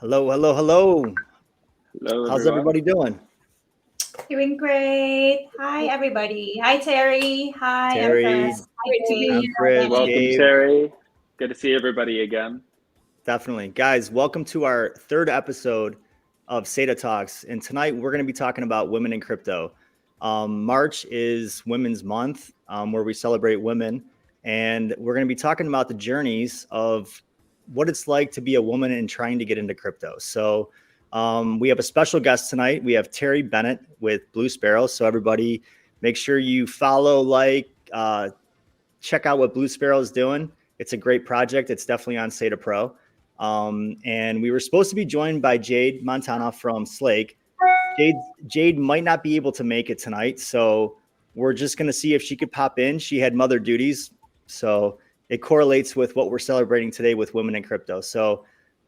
Hello, hello, hello. Hello, How's everyone. everybody doing? Doing great. Hi, everybody. Hi, Terry. Hi, Terry, Empress. Hi, Great to be Gabe. here Hi, Empress, again. Welcome, Benny. Gabe. Terry. Good to see everybody again. Definitely. Guys, welcome to our third episode of SaitaTalks. And tonight we're going to be talking about women in crypto. March is Women's Month, where we celebrate women. And we're going to be talking about the journeys of what it's like to be a woman and trying to get into crypto. So we have a special guest tonight. We have Terri Bennett with Blue Sparrow. So everybody make sure you follow, check out what Blue Sparrow is doing. It's a great project. It's definitely on Saita Pro. And we were supposed to be joined by Jade Montano from Slake. Jade might not be able to make it tonight, so we're just going to see if she could pop in. She had mother duties, so it correlates with what we're celebrating today with women in crypto. So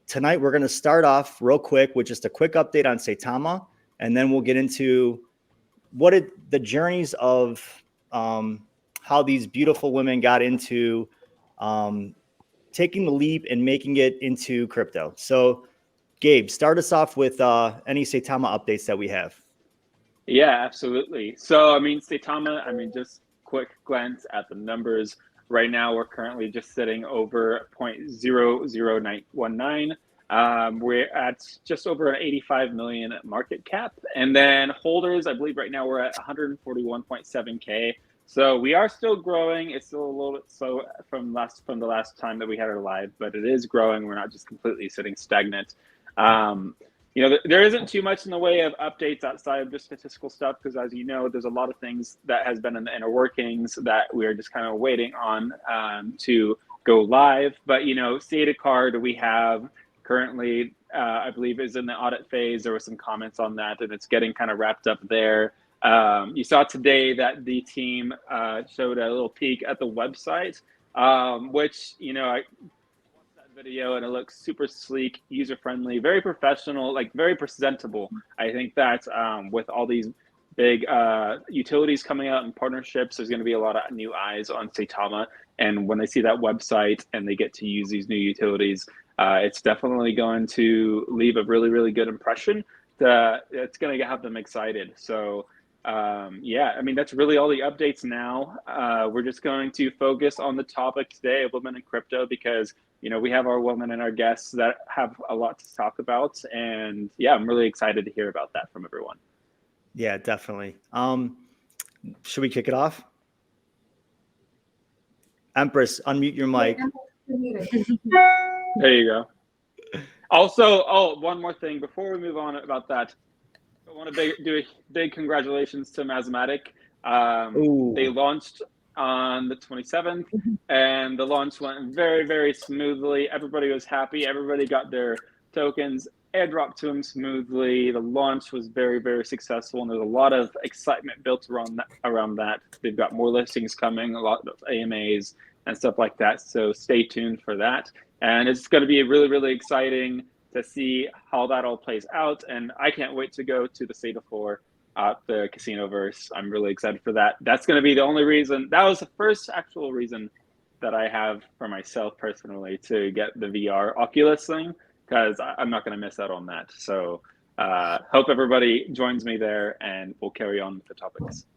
tonight we're going to start off real quick with just a quick update on Saitama, and then we'll get into the journeys of how these beautiful women got into taking the leap and making it into crypto. So, Gabe, start us off with any Saitama updates that we have. Yeah, absolutely. So, Saitama, just quick glance at the numbers. Right now, we're currently just sitting over 0.00919. We're at just over an 85 million market cap. And then holders, I believe right now we're at 141.7K. So we are still growing. It's still a little bit slow from the last time that we had our live, but it is growing. We're not just completely sitting stagnant. There isn't too much in the way of updates outside of just statistical stuff because, as you know, there's a lot of things that has been in the inner workings that we're just kind of waiting on to go live. But, Saita card we have currently, I believe, is in the audit phase. There were some comments on that, and it's getting kind of wrapped up there. You saw today that the team showed a little peek at the website, which, I video and it looks super sleek, user-friendly, very professional, like very presentable. I think that with all these big utilities coming out and partnerships, there's going to be a lot of new eyes on Saitama. And when they see that website and they get to use these new utilities, it's definitely going to leave a really, really good impression. It's going to have them excited. So that's really all the updates now. We're just going to focus on the topic today of women in crypto because, we have our women and our guests that have a lot to talk about. And yeah, I'm really excited to hear about that from everyone. Yeah, definitely. Should we kick it off? Empress, unmute your mic. There you go. Also, one more thing before we move on about that. I want to do a big congratulations to Mathematic. They launched on the 27th, and the launch went very, very smoothly. Everybody was happy. Everybody got their tokens airdropped to them smoothly. The launch was very, very successful, and there's a lot of excitement built around that. They've got more listings coming, a lot of AMAs and stuff like that. So stay tuned for that. And it's going to be really, really exciting to see how that all plays out. And I can't wait to go to the Saita floor at the Casinoverse. I'm really excited for that. That's going to be the only reason. That was the first actual reason that I have for myself personally to get the VR Oculus thing, because I'm not going to miss out on that. So hope everybody joins me there and we'll carry on with the topics.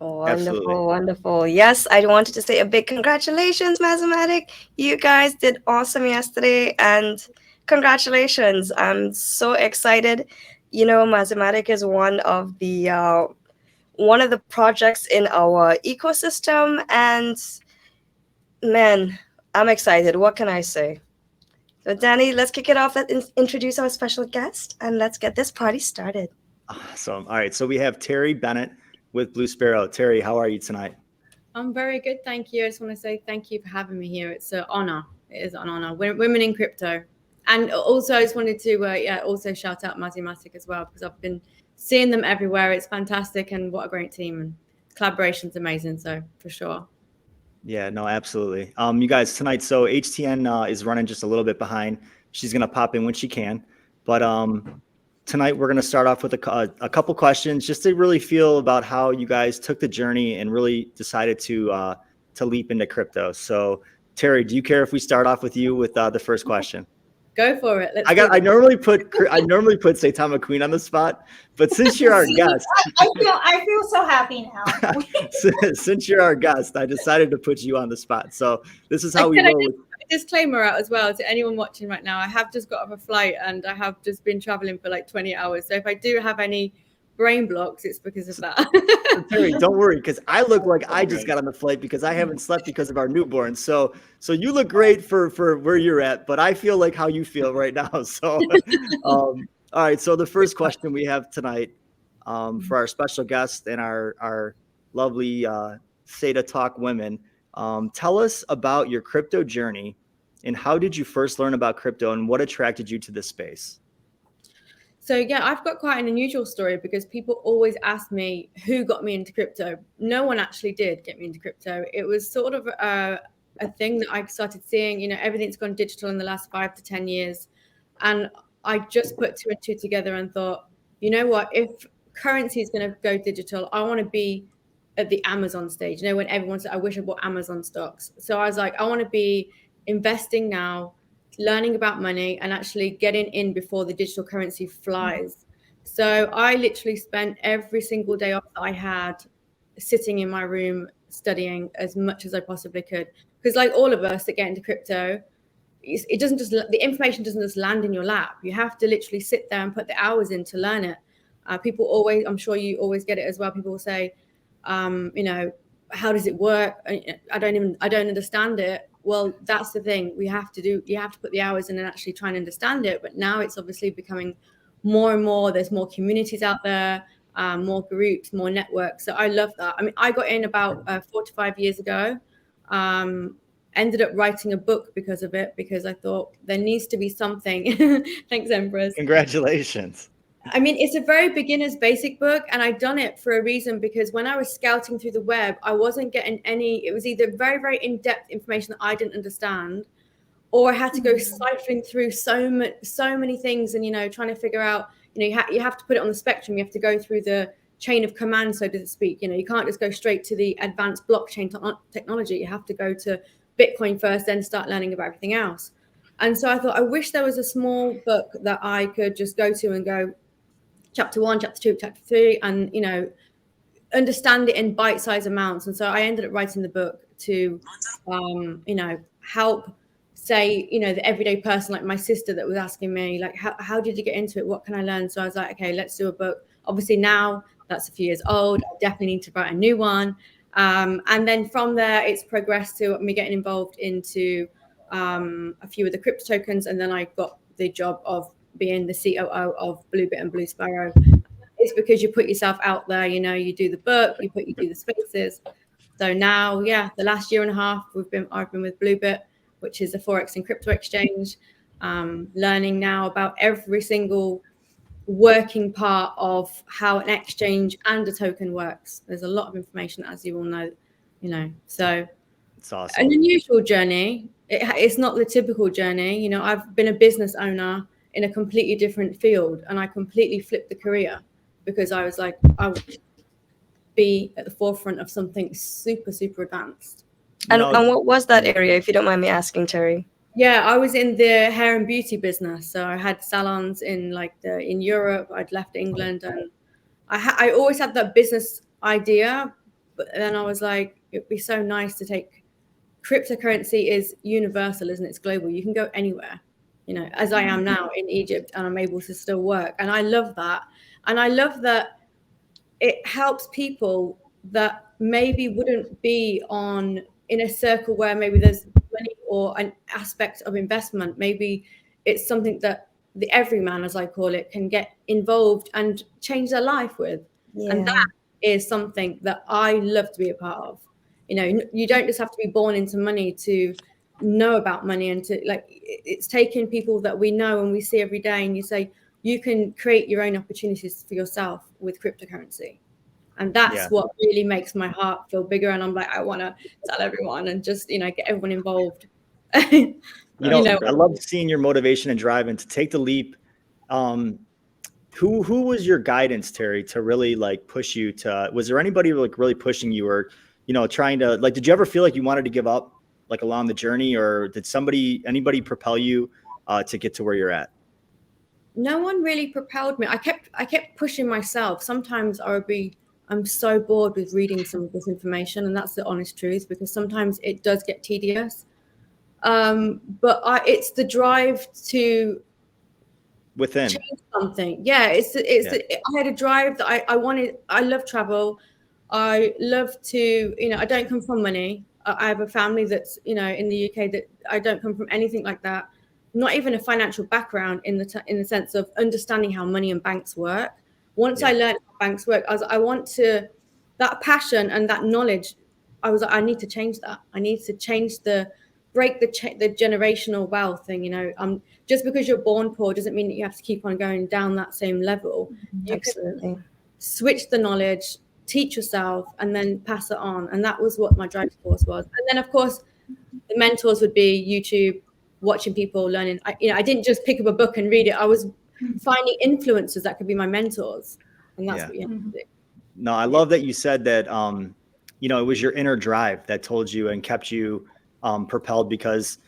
Wonderful, Absolutely. wonderful. Yes, I wanted to say a big congratulations, Mathematic. You guys did awesome yesterday, and congratulations. I'm so excited. Mathematic is one of the projects in our ecosystem, and man, I'm excited. What can I say? So, Danny, let's kick it off. Let's introduce our special guest, and let's get this party started. Awesome. All right. So we have Terri Bennett with Blue Sparrow. Terri, how are you tonight? I'm very good, thank you. I just want to say thank you for having me here. It's an honor. It is an honor. Women in crypto. And also, I just wanted to also shout out Mathematic as well, because I've been seeing them everywhere. It's fantastic, and what a great team. And collaboration's amazing, so for sure. Yeah, no, absolutely. You guys, tonight, so HTN is running just a little bit behind. She's going to pop in when she can. But tonight, we're going to start off with a couple questions just to really feel about how you guys took the journey and really decided to leap into crypto. So, Terri, do you care if we start off with you with the first question? Go for it. I normally put Saitama Queen on the spot, but since you're our guest, I feel so happy now. since you're our guest, I decided to put you on the spot. So this is how we roll. Disclaimer out as well to anyone watching right now. I have just got off a flight and I have just been traveling for like 20 hours. So if I do have any brain blocks, it's because of that. Terri, don't worry, because I look like I just got on the flight because I haven't slept because of our newborn. So you look great for where you're at, but I feel like how you feel right now. So all right. So the first question we have tonight for our special guest and our lovely Saita Talk women, tell us about your crypto journey and how did you first learn about crypto and what attracted you to this space? So yeah, I've got quite an unusual story because people always ask me who got me into crypto. No one actually did get me into crypto. It was sort of a thing that I started seeing, you know, everything's gone digital in the last 5 to 10 years. And I just put 2 and 2 together and thought, you know what, if currency is going to go digital, I want to be at the Amazon stage. You know, when everyone said, I wish I bought Amazon stocks. So I was like, I want to be investing now, learning about money and actually getting in before the digital currency flies. So I literally spent every single day off that I had sitting in my room studying as much as I possibly could. Because like all of us that get into crypto, it doesn't just, the information doesn't just land in your lap. You have to literally sit there and put the hours in to learn it. People always, I'm sure you always get it as well. People will say, you know, how does it work? I don't understand it. Well, that's the thing you have to put the hours in and actually try and understand it. But now it's obviously becoming more and more, there's more communities out there, more groups, more networks. So I love that. I mean, I got in about 4 to 5 years ago, ended up writing a book because of it, because I thought there needs to be something. Thanks, Empress. Congratulations. I mean, it's a very beginner's basic book, and I've done it for a reason, because when I was scouting through the web, I wasn't getting any, it was either very, very in-depth information that I didn't understand, or I had to go siphoning through so many things and, you know, trying to figure out, you know, you have to put it on the spectrum. You have to go through the chain of command, so to speak. You know, you can't just go straight to the advanced blockchain technology. You have to go to Bitcoin first, then start learning about everything else. And so I thought, I wish there was a small book that I could just go to and go, chapter 1, chapter 2, chapter 3, and, you know, understand it in bite-sized amounts. And so I ended up writing the book to, you know, help, say, you know, the everyday person like my sister that was asking me, like, how did you get into it? What can I learn? So I was like, okay, let's do a book. Obviously now that's a few years old. I definitely need to write a new one. And then from there, it's progressed to me getting involved into a few of the crypto tokens. And then I got the job of being the COO of Bluebit and Blue Sparrow. It's because you put yourself out there, you know, you do the book, you do the spaces. So now, yeah, the last year and a half, I've been with Bluebit, which is a Forex and crypto exchange, learning now about every single working part of how an exchange and a token works. There's a lot of information, as you all know, you know, so it's awesome. An unusual journey. It's not the typical journey. You know, I've been a business owner in a completely different field, and I completely flipped the career because I was like, I would be at the forefront of something super, super advanced. And what was that area, if you don't mind me asking, Terri? Yeah, I was in the hair and beauty business. So I had salons in Europe. I'd left England, and I always had that business idea, but then I was like, it'd be so nice to take, cryptocurrency is universal, isn't it? It's global. You can go anywhere, you know, as I am now in Egypt, and I'm able to still work. And I love that. And I love that it helps people that maybe wouldn't be in a circle where maybe there's money or an aspect of investment. Maybe it's something that the everyman, as I call it, can get involved and change their life with. Yeah. And that is something that I love to be a part of. You know, you don't just have to be born into money to know about money, and to, like, it's taking people that we know and we see every day, and you say you can create your own opportunities for yourself with cryptocurrency. And that's what really makes my heart feel bigger. And I'm like, I want to tell everyone and just, you know, get everyone involved. you know, I love seeing your motivation and drive and to take the leap. Who was your guidance, Terri, to really like push you to, was there anybody like really pushing you, or, you know, trying to, like, did you ever feel like you wanted to give up like along the journey, or did anybody propel you to get to where you're at? No one really propelled me. I kept pushing myself. Sometimes I'm so bored with reading some of this information, and that's the honest truth, because sometimes it does get tedious. But it's the drive to Within change something. Yeah, I had a drive that I wanted. I love travel. I love to, I don't come from money. I have a family that's, in the UK, that I don't come from anything like that. Not even a financial background in the sense of understanding how money and banks work. Once I learned how banks work, I want to, that passion and that knowledge, I was like, I need to change that. I need to break the generational wealth thing. Just because you're born poor doesn't mean that you have to keep on going down that same level. You Absolutely. can switch the knowledge, teach yourself, and then pass it on. And that was what my driving force was. And then, of course, the mentors would be YouTube, watching people, learning. I didn't just pick up a book and read it. I was finding influencers that could be my mentors, and that's what you have to do. No, I love that you said that. It was your inner drive that told you and kept you propelled, because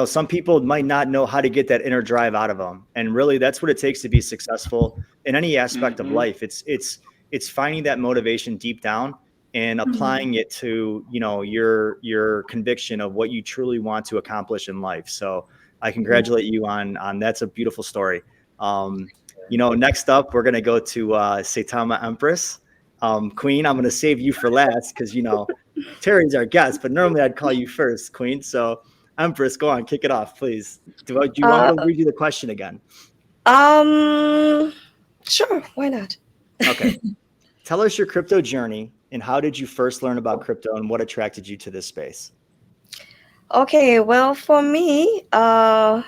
some people might not know how to get that inner drive out of them, and really that's what it takes to be successful in any aspect of life. It's finding that motivation deep down and applying it to your conviction of what you truly want to accomplish in life. So I congratulate you on that's a beautiful story. Next up we're going to go to SaitamaEmpress. Queen, I'm going to save you for last because Terry's our guest, but normally I'd call you first, Queen. So Empress, go on, kick it off, please. Do you want me to read you the question again? Sure, why not? Okay. Tell us your crypto journey, and how did you first learn about crypto, and what attracted you to this space? Okay, well, for me, my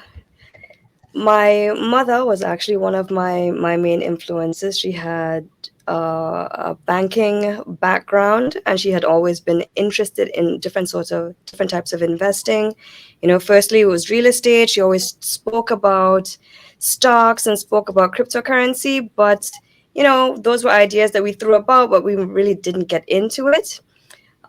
mother was actually one of my main influences. She had a banking background, and she had always been interested in different types of investing. Firstly, it was real estate. She always spoke about stocks and spoke about cryptocurrency, but those were ideas that we threw about, but we really didn't get into it.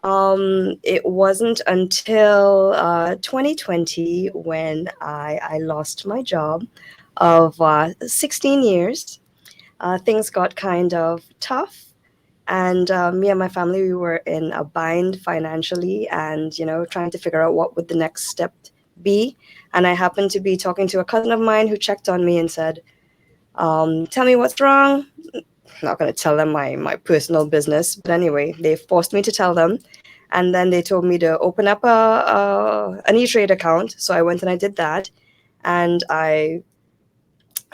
It wasn't until 2020 when I lost my job of 16 years. Things got kind of tough, and me and my family, we were in a bind financially, and trying to figure out what would the next step be. And I happened to be talking to a cousin of mine who checked on me and said, tell me what's wrong. I'm not going to tell them my personal business, but anyway, they forced me to tell them. And then they told me to open up an E-Trade account. So I went and I did that. And I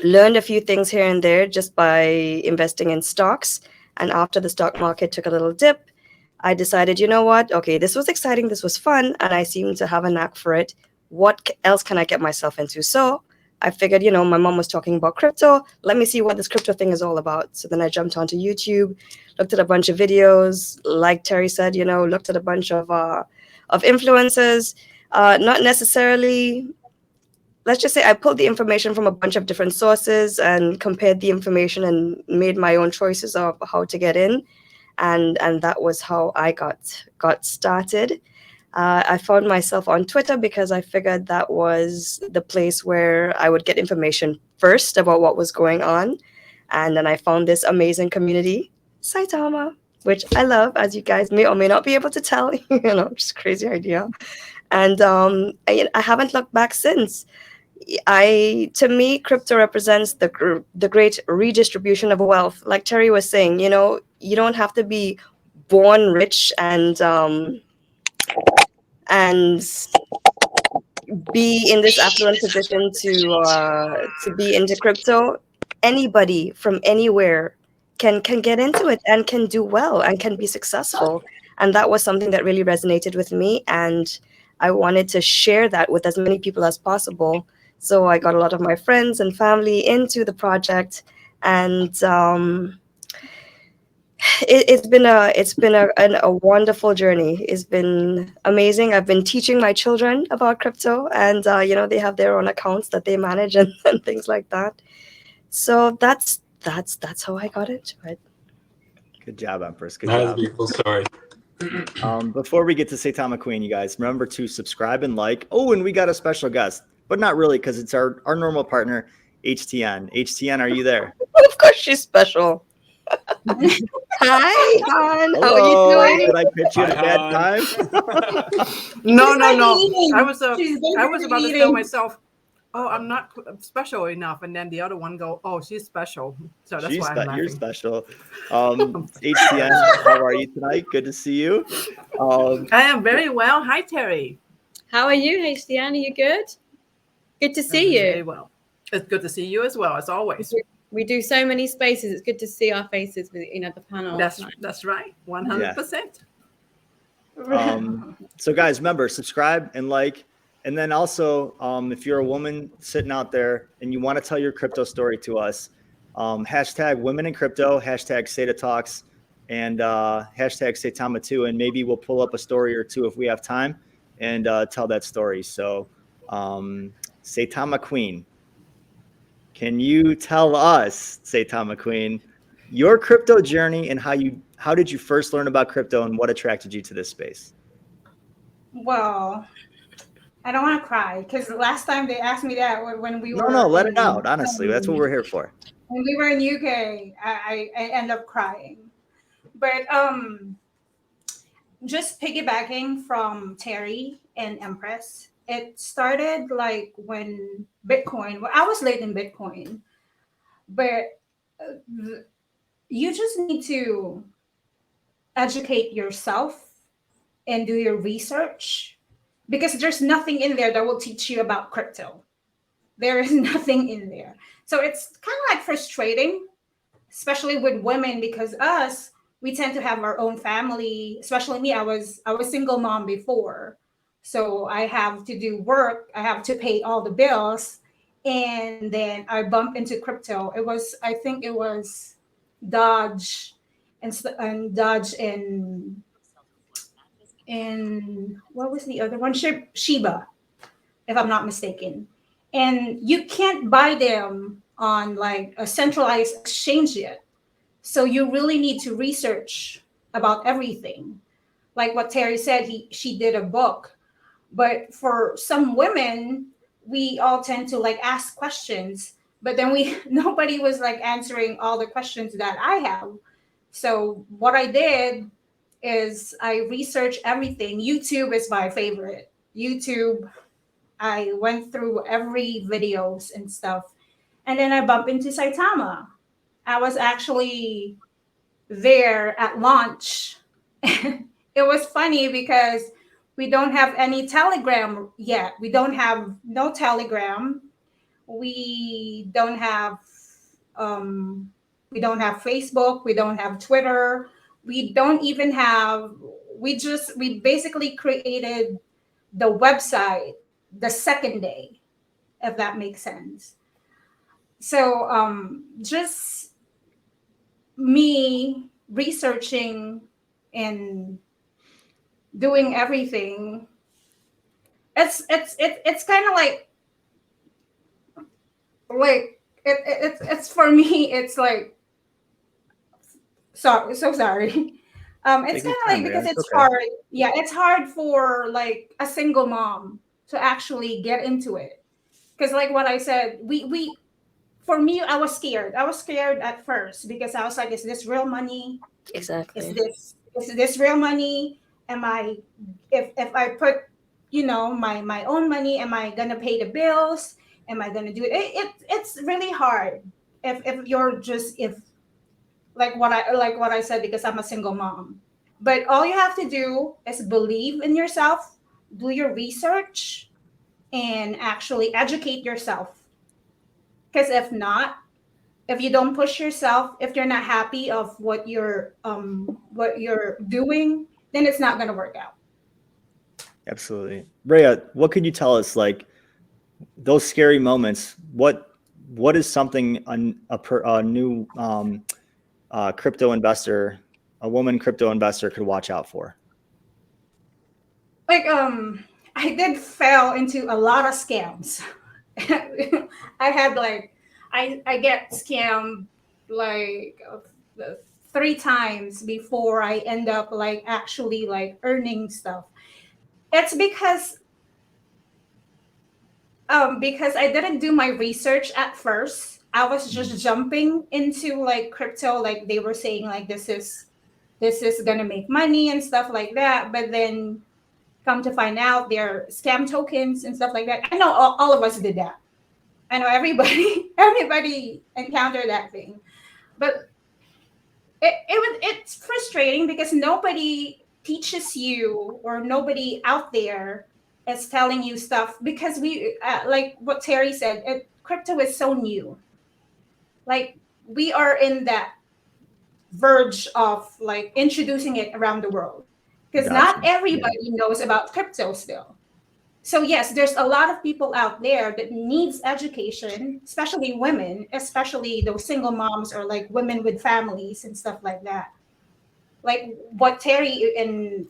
learned a few things here and there just by investing in stocks. And after the stock market took a little dip, I decided, you know what? Okay, this was exciting. This was fun. And I seem to have a knack for it. What else can I get myself into? So I figured, my mom was talking about crypto. Let me see what this crypto thing is all about. So then I jumped onto YouTube, looked at a bunch of videos. Like Terry said, looked at a bunch of influencers. Not necessarily, let's just say I pulled the information from a bunch of different sources and compared the information and made my own choices of how to get in. And that was how I got started. I found myself on Twitter because I figured that was the place where I would get information first about what was going on. And then I found this amazing community, Saitama, which I love, as you guys may or may not be able to tell, just crazy idea. And I haven't looked back since. To me, crypto represents the great redistribution of wealth. Like Terry was saying, you don't have to be born rich and be in this affluent position to be into crypto. Anybody from anywhere can get into it and can do well and can be successful. And that was something that really resonated with me. And I wanted to share that with as many people as possible. So I got a lot of my friends and family into the project, and it's been a wonderful journey. It's been amazing. I've been teaching my children about crypto, and they have their own accounts that they manage and things like that. So that's how I got into it. Good job, Empress. Good job. Beautiful story. Before we get to Saitama Queen, you guys remember to subscribe and like. Oh, and we got a special guest. but not really because it's our normal partner, HTN. HTN, are you there? Of course, she's special. Hi, Han. How are you Hello. doing? Did I pitch you at a bad time? No. Eating. I was She's about to eating. tell myself, oh, I'm not special enough, and then the other one go, oh, she's special. So that's why I'm laughing. You're special. HTN, how are you tonight? Good to see you. I am very well. Hi, Terry. How are you, HDN? Are you good? Good to see you. Very well. It's good to see you as well, as always. We do so many spaces. It's good to see our faces with the panel. That's right. 100%. So guys, remember, subscribe and like. And then also, if you're a woman sitting out there and you want to tell your crypto story to us, hashtag women in crypto, hashtag SaitaTalks, and hashtag Saitama2. And maybe we'll pull up a story or two if we have time and tell that story. So Saitama Queen, can you tell us, Saitama Queen, your crypto journey and how did you first learn about crypto and what attracted you to this space? Well, I don't want to cry because last time they asked me that when we were. No, let it out. Honestly, that's what we're here for. When we were in UK, I end up crying. But just piggybacking from Terri and Empress, it started like when Bitcoin. Well, I was late in Bitcoin, but you just need to educate yourself and do your research, because there's nothing in there that will teach you about crypto. There is nothing in there. So it's kind of like frustrating, especially with women, because we tend to have our own family, especially me. I was single mom before. So I have to do work. I have to pay all the bills. And then I bumped into crypto. I think it was Dodge and Dodge and what was the other one? Shiba, if I'm not mistaken. And you can't buy them on like a centralized exchange yet. So you really need to research about everything. Like what Terri said, she did a book. But for some women, we all tend to like ask questions, but then nobody was like answering all the questions that I have. So what I did is I researched everything. YouTube is my favorite. YouTube, I went through every videos and stuff. And then I bumped into Saitama. I was actually there at launch. It was funny because we don't have any Telegram yet. We don't have no Telegram. We don't have Facebook. We don't have Twitter. We don't even have. We basically created the website the second day, if that makes sense. So just me researching and doing everything. It's kind of like it's for me. It's like so sorry. It's kind of like because it's okay. Hard. Yeah, it's hard for like a single mom to actually get into it. Because like what I said, for me, I was scared. I was scared at first because I was like, is this real money? Exactly. Is this real money? Am I, if I put, my own money, am I gonna pay the bills? Am I gonna do it? It's really hard if you're just like what I said, because I'm a single mom. But all you have to do is believe in yourself, do your research, and actually educate yourself. Because if you don't push yourself, if you're not happy of what you're doing, then it's not going to work out. Absolutely. Rhea, what could you tell us, like those scary moments? What is something a new crypto investor, a woman crypto investor, could watch out for? Like I did fall into a lot of scams. I had like I get scammed like 3 times before I end up like actually like earning stuff. It's because because I didn't do my research at first. I was just jumping into like crypto, like they were saying like this is gonna make money and stuff like that. But then come to find out they're scam tokens and stuff like that. I know all of us did that. I know everybody everybody encountered that thing. But it's frustrating because nobody teaches you or nobody out there is telling you stuff because we like what Terry said, crypto is so new. Like we are in that verge of like introducing it around the world because not Gotcha. everybody knows about crypto still. So yes, there's a lot of people out there that needs education, especially women, especially those single moms or like women with families and stuff like that. Like what Terry and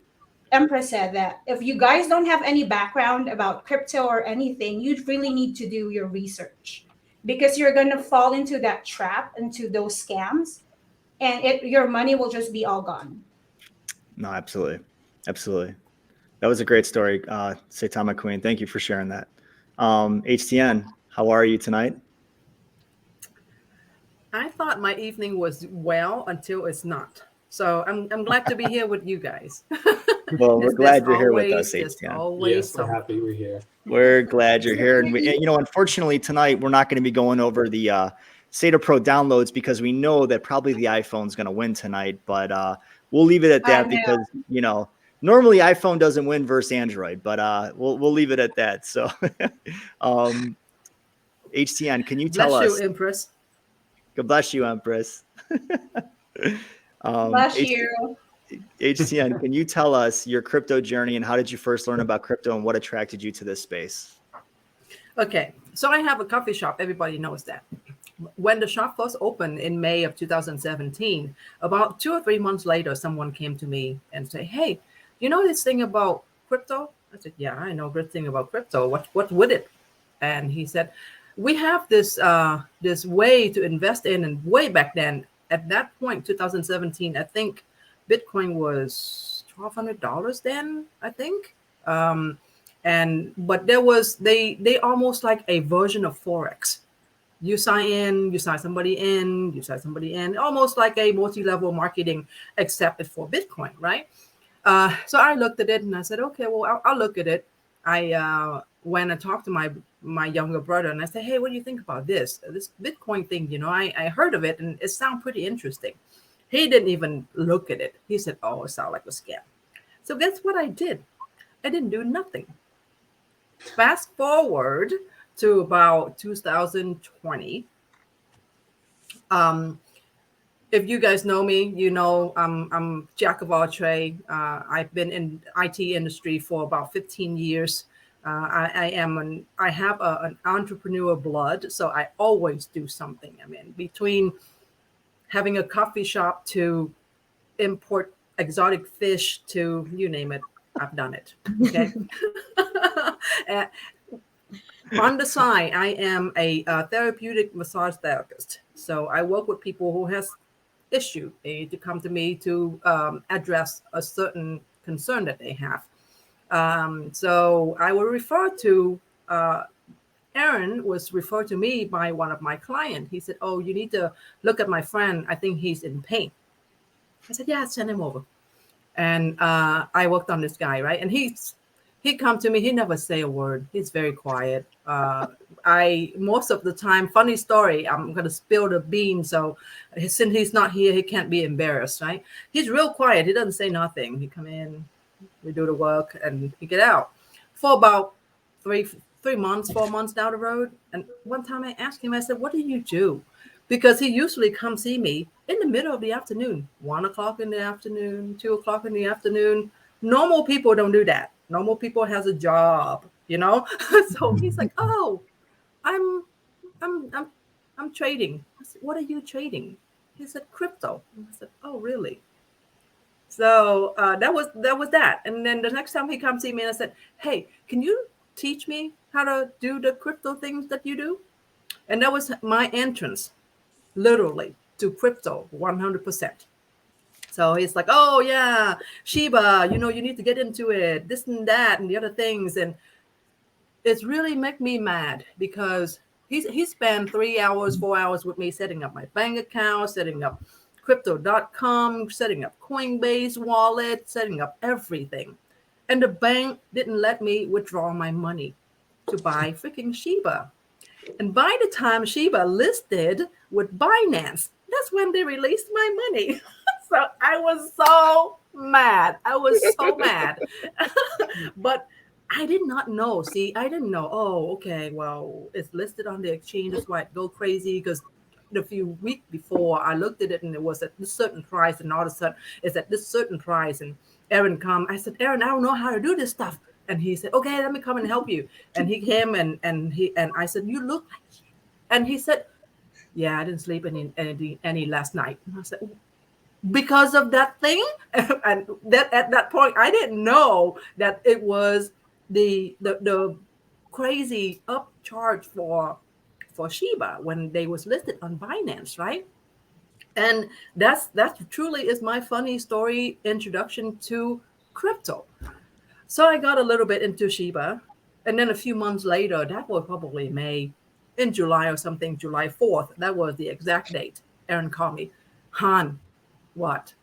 Empress said, that if you guys don't have any background about crypto or anything, you really need to do your research because you're gonna fall into that trap, into those scams, and your money will just be all gone. No, absolutely. Absolutely. That was a great story, Saitama Queen. Thank you for sharing that. HTN, how are you tonight? I thought my evening was well until it's not. So I'm glad to be here with you guys. Well, we're glad you're here with us, There's HTN. always Yes, we're something. happy we're here. We're glad you're here. And we, unfortunately tonight, we're not going to be going over the Saita Pro downloads because we know that probably the iPhone's going to win tonight, but we'll leave it at that because, normally iPhone doesn't win versus Android, but we'll leave it at that. So, HTN, can you tell us? Bless you, Empress. God bless you, Empress. Bless you. HTN, can you tell us your crypto journey and how did you first learn about crypto and what attracted you to this space? Okay, so I have a coffee shop. Everybody knows that. When the shop was opened in May of 2017, about 2 or 3 months later, someone came to me and said, "Hey, you know this thing about crypto?" I said, "Yeah, I know a good thing about crypto. What with it?" And he said, "We have this this way to invest in, and way back then, at that point, 2017, I think Bitcoin was $1,200 then, I think. But there was they almost like a version of Forex. You sign in, you sign somebody in, you sign somebody in, almost like a multi-level marketing, except it's for Bitcoin, right?" So I looked at it and I said, "Okay, well, I'll look at it." I went and talked to my younger brother and I said, "Hey, what do you think about this Bitcoin thing? I heard of it and it sounds pretty interesting." He didn't even look at it. He said, "Oh, it sounds like a scam." So guess what I did? I didn't do nothing. Fast forward to about 2020. If you guys know me, I'm jack of all trade. I've been in IT industry for about 15 years. I have an entrepreneur blood, so I always do something. I mean, between having a coffee shop to import exotic fish to you name it, I've done it. Okay. On the side, I am a therapeutic massage therapist. So I work with people who has issue. They need to come to me to address a certain concern that they have. So I will refer to Aaron was referred to me by one of my clients. He said, "Oh, you need to look at my friend. I think he's in pain." I said, "Yeah, send him over." And I worked on this guy, right? And he come to me. He never say a word. He's very quiet. Most of the time, funny story, I'm going to spill the beans. So since he's not here, he can't be embarrassed, right? He's real quiet. He doesn't say nothing. He come in, we do the work, and he get out. For about 4 months down the road. And one time I asked him, I said, "What do you do?" Because he usually comes see me in the middle of the afternoon, 1 o'clock in the afternoon, 2 o'clock in the afternoon. Normal people don't do that. Normal people has a job, So he's like, "Oh, I'm trading." I said, "What are you trading?" He said, "Crypto." I said, "Oh, really?" So that was that. And then the next time he comes see me, and I said, "Hey, can you teach me how to do the crypto things that you do?" And that was my entrance, literally, to crypto 100%. So he's like, "Oh yeah, Shiba, you need to get into it, this and that and the other things." And it's really make me mad because he spent 3 hours, 4 hours with me setting up my bank account, setting up crypto.com, setting up Coinbase wallet, setting up everything. And the bank didn't let me withdraw my money to buy freaking Shiba. And by the time Shiba listed with Binance, that's when they released my money. So I was so mad. But I did not know. See, I didn't know. Oh, okay. Well, it's listed on the exchange. That's why it go crazy. Because a few weeks before, I looked at it and it was at this certain price, and all of a sudden it's at this certain price. And Aaron come. I said, Aaron, I don't know how to do this stuff. And he said, okay, let me come and help you. And he came and I said, you look like shit. And he said, yeah, I didn't sleep any last night. And I said, because of that thing? And that at that point, I didn't know that it was the crazy upcharge for Shiba when they was listed on Binance, right? And that truly is my funny story introduction to crypto. So I got a little bit into Shiba, and then a few months later, that was probably in July or something, July 4th. That was the exact date. Aaron called me, Han, what?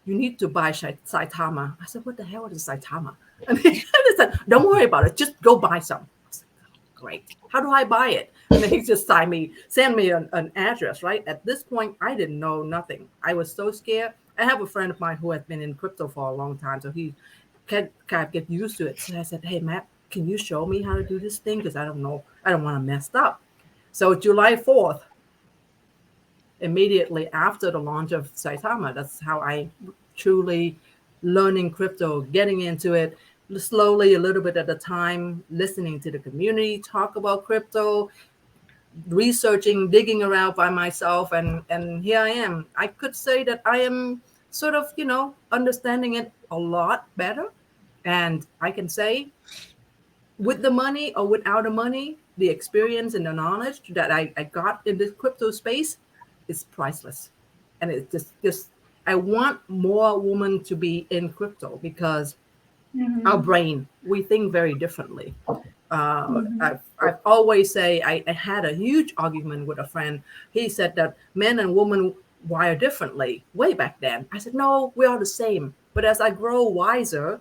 You need to buy Saitama. I said, what the hell is Saitama? And he said, don't worry about it. Just go buy some. I said, great. How do I buy it? And then he just send me an address, right? At this point, I didn't know nothing. I was so scared. I have a friend of mine who has been in crypto for a long time, so he can kind of get used to it. So I said, hey, Matt, can you show me how to do this thing? Because I don't know. I don't want to mess up. So July 4th, immediately after the launch of Saitama, that's how I truly learning crypto, getting into it slowly, a little bit at a time, listening to the community talk about crypto, researching, digging around by myself, and here I am. I could say that I am sort of, understanding it a lot better. And I can say with the money or without the money, the experience and the knowledge that I got in this crypto space is priceless. And it's just I want more women to be in crypto because our brain, we think very differently. I've always say I had a huge argument with a friend. He said that men and women wire differently way back then. I said, no, we are the same. But as I grow wiser,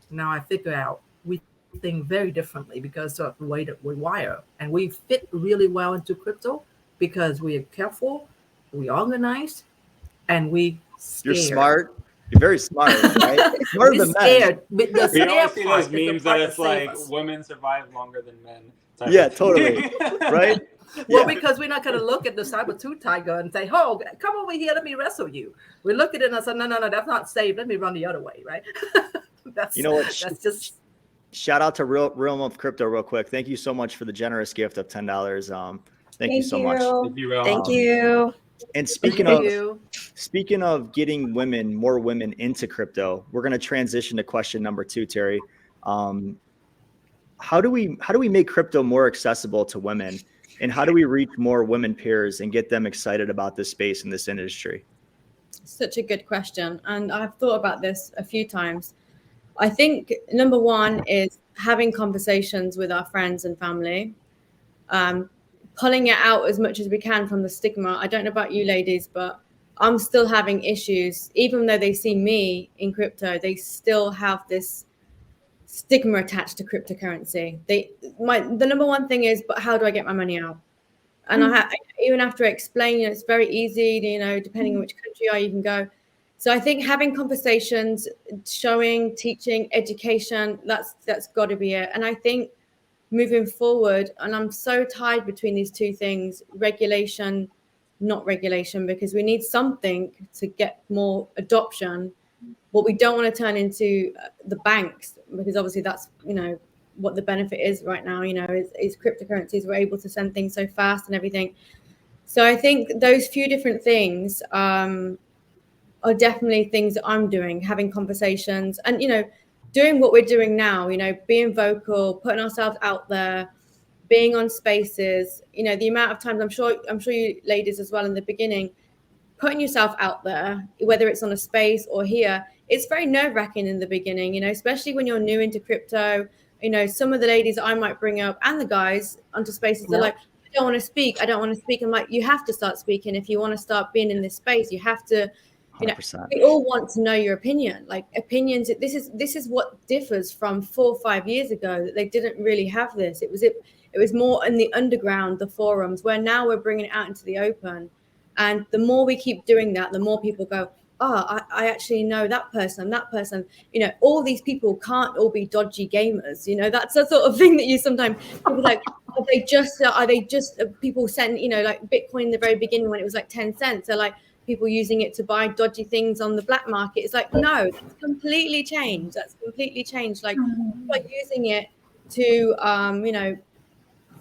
now I figure out we think very differently because of the way that we wire. And we fit really well into crypto because we are careful, we organize, and we scared. You're smart. You're very smart, right? Smarter than scared. We always see those memes that it's like women survive longer than men. Yeah, totally. Right? Well, because we're not going to look at the saber-tooth tiger and say, oh, come over here, let me wrestle you. We look at it and I said, no, that's not safe. Let me run the other way, right? That's just... Shout out to Realm of Crypto real quick. Thank you so much for the generous gift of $10. Thank you so much. Thank you, Realm. Thank you. And speaking of getting more women into crypto, we're going to transition to question number 2, Terri. How do we make crypto more accessible to women, and how do we reach more women peers and get them excited about this space and this industry? Such a good question, and I've thought about this a few times. I think number one is having conversations with our friends and family, pulling it out as much as we can from the stigma. I don't know about you ladies, but I'm still having issues. Even though they see me in crypto, they still have this stigma attached to cryptocurrency. The number one thing is, but how do I get my money out? And even after I explain, it's very easy, depending on which country you can go. So I think having conversations, showing, teaching, education, that's got to be it. And I think moving forward, and I'm so tied between these two things, regulation, not regulation, because we need something to get more adoption. What we don't want to turn into the banks, because obviously that's, what the benefit is right now, is cryptocurrencies. We're able to send things so fast and everything. So I think those few different things are definitely things that I'm doing, having conversations and, doing what we're doing now, being vocal, putting ourselves out there, being on spaces, the amount of times I'm sure you ladies as well in the beginning, putting yourself out there, whether it's on a space or here, it's very nerve-wracking in the beginning, especially when you're new into crypto some of the ladies I might bring up and the guys onto spaces, they're like, I don't want to speak. I don't want to speak. I'm like, you have to start speaking. If you want to start being in this space, you have to, 100%. we all want to know your opinion. Like opinions, this is what differs from 4 or 5 years ago, that they didn't really have this. It was more in the underground, the forums, where now we're bringing it out into the open. And the more we keep doing that, the more people go, I actually know that person. All these people can't all be dodgy gamers. That's the sort of thing that you sometimes people like, are they just people send, like Bitcoin in the very beginning when it was like 10 cents. They're like people using it to buy dodgy things on the black market. It's like, no, that's completely changed. Like, by using it to,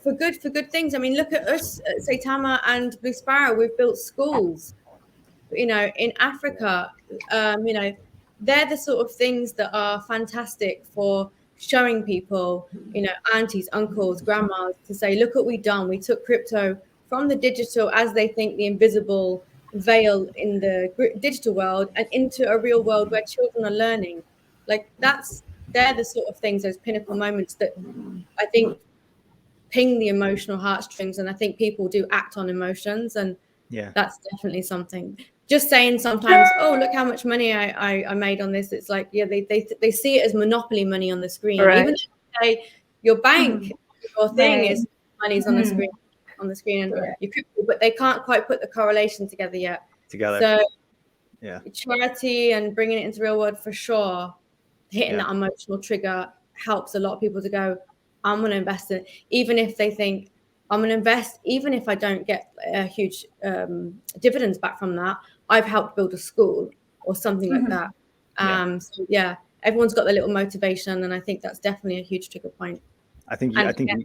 for good things. I mean, look at us, Saitama and Blue Sparrow. We've built schools, in Africa. They're the sort of things that are fantastic for showing people, aunties, uncles, grandmas, to say, look what we've done. We took crypto from the digital, as they think the invisible veil in the digital world, and into a real world where children are learning. Like they're the sort of things, those pinnacle moments that I think ping the emotional heartstrings. And I think people do act on emotions, and that's definitely something. Just saying sometimes, oh, look how much money I made on this. It's like, they see it as monopoly money on the screen. Right. Even if you say your bank, your thing is money's on the screen, and you could, but they can't quite put the correlation together yet. So charity and bringing it into real world, for sure, hitting that emotional trigger helps a lot of people to go, I'm going to invest in it. Even if they think, I'm going to invest, even if I don't get a huge dividends back from that, I've helped build a school or something like that. So everyone's got their little motivation, and I think that's definitely a huge trigger point. I think If I can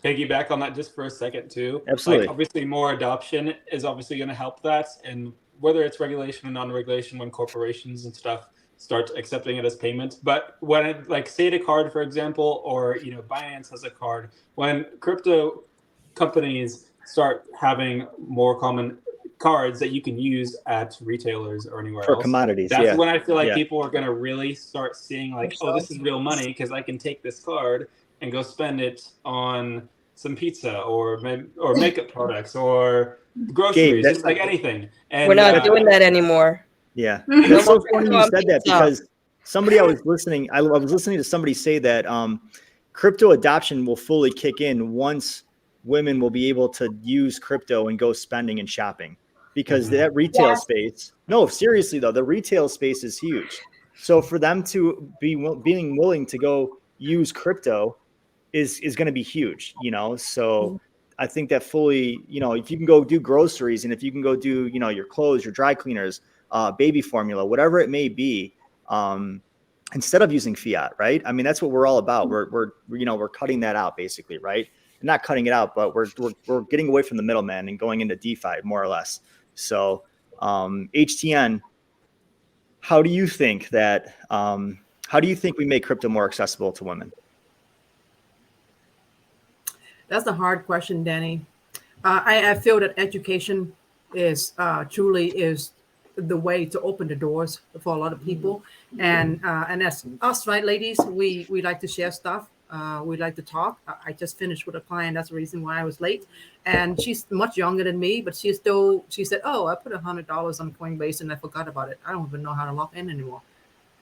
piggyback on that just for a second too. Absolutely. Like, obviously more adoption is obviously going to help that, and whether it's regulation or non-regulation, when corporations and stuff start accepting it as payment. But when it, like SaitaCard, for example, or Binance has a card, when crypto companies start having more common cards that you can use at retailers or anywhere for else, commodities, that's when I feel like people are going to really start seeing like, oh, this is real money, because I can take this card and go spend it on some pizza or makeup products or groceries, just like anything. And we're not doing that anymore. Yeah, that's so funny you said that, because somebody I was listening to somebody say that crypto adoption will fully kick in once women will be able to use crypto and go spending and shopping, because that retail space. No, seriously though, the retail space is huge. So for them to being willing to go use crypto is going to be huge. So I think that fully, if you can go do groceries, and if you can go do your clothes, your dry cleaners, baby formula, whatever it may be, instead of using fiat, right? I mean, that's what we're all about. We're cutting that out basically, right? And not cutting it out, but we're getting away from the middleman and going into DeFi more or less. So HTN, how do you think we make crypto more accessible to women? That's a hard question, Danny. I feel that education is truly the way to open the doors for a lot of people. And as us, right, ladies, we like to share stuff. We like to talk. I just finished with a client. That's the reason why I was late. And she's much younger than me, but she said, oh, I put $100 on Coinbase and I forgot about it. I don't even know how to log in anymore.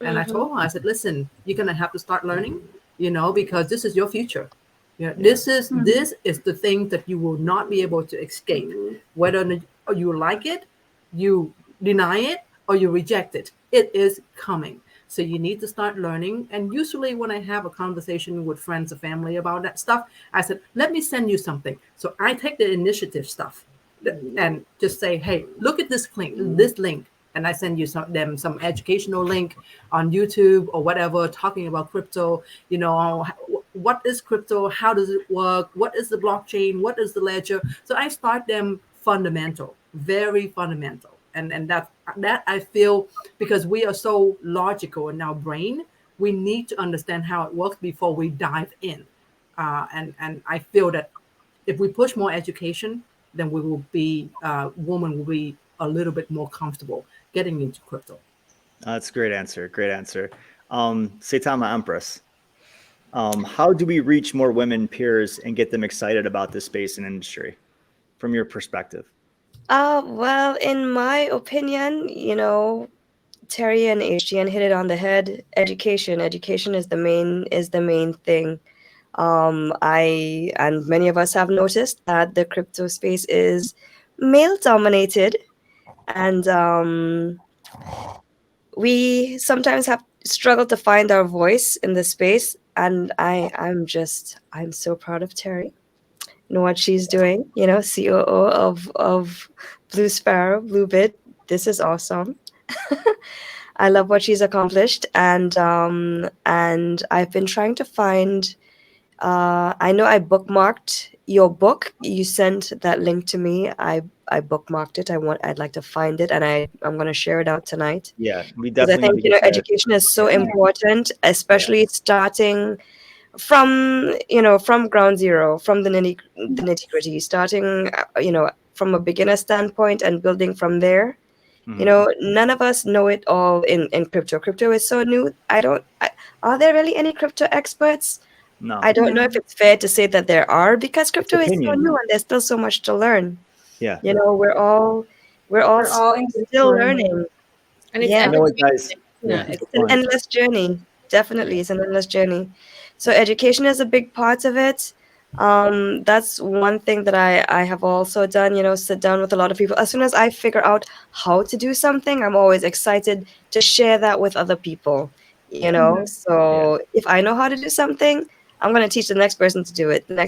And I told her, I said, listen, you're going to have to start learning, because this is your future. This is the thing that you will not be able to escape. Whether you like it, you deny it, or you reject it, it is coming. So you need to start learning. And usually when I have a conversation with friends or family about that stuff, I said, let me send you something. So I take the initiative stuff and just say, hey, look at this link. And I send you some educational link on YouTube or whatever, talking about crypto, what is crypto? How does it work? What is the blockchain? What is the ledger? So I start them fundamental, very fundamental. And that I feel, because we are so logical in our brain, we need to understand how it works before we dive in. And I feel that if we push more education, then we will be, women will be a little bit more comfortable getting into crypto. That's a great answer. Great answer. SaitamaEmpress. How do we reach more women peers and get them excited about this space and industry from your perspective? Well, in my opinion, Terry and HGN hit it on the head. Education is the main thing. I and many of us have noticed that the crypto space is male dominated, and we sometimes have struggled to find our voice in the space. And I'm so proud of Terry. What she's doing, COO of Blue Sparrow, Bluebit. This is awesome. I love what she's accomplished, and I've been trying to find. I know I bookmarked your book. You sent that link to me. I bookmarked it. I'd like to find it, and I'm going to share it out tonight. Yeah, we Because I definitely. think education is so important, especially starting from ground zero, from the nitty gritty, starting from a beginner standpoint and building from there. None of us know it all in crypto. Crypto is so new. Are there really any crypto experts? No. I don't know if it's fair to say that there are, because crypto is so Opinion. new and there's still so much to learn. Yeah. We're all still learning. And it's You know what, guys? it's an endless journey. Definitely, it's an endless journey. So education is a big part of it. That's one thing that I have also done, sit down with a lot of people. As soon as I figure out how to do something, I'm always excited to share that with other people, So if I know how to do something, I'm going to teach the next person to do it, And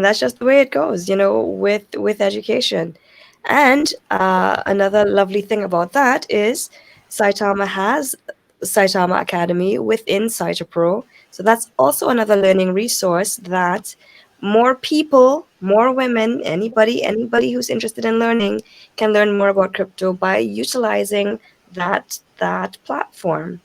that's just the way it goes, with education. And another lovely thing about that is Saitama has Saitama Academy within SaitaPro. So that's also another learning resource that more people, more women, anybody who's interested in learning can learn more about crypto by utilizing that platform.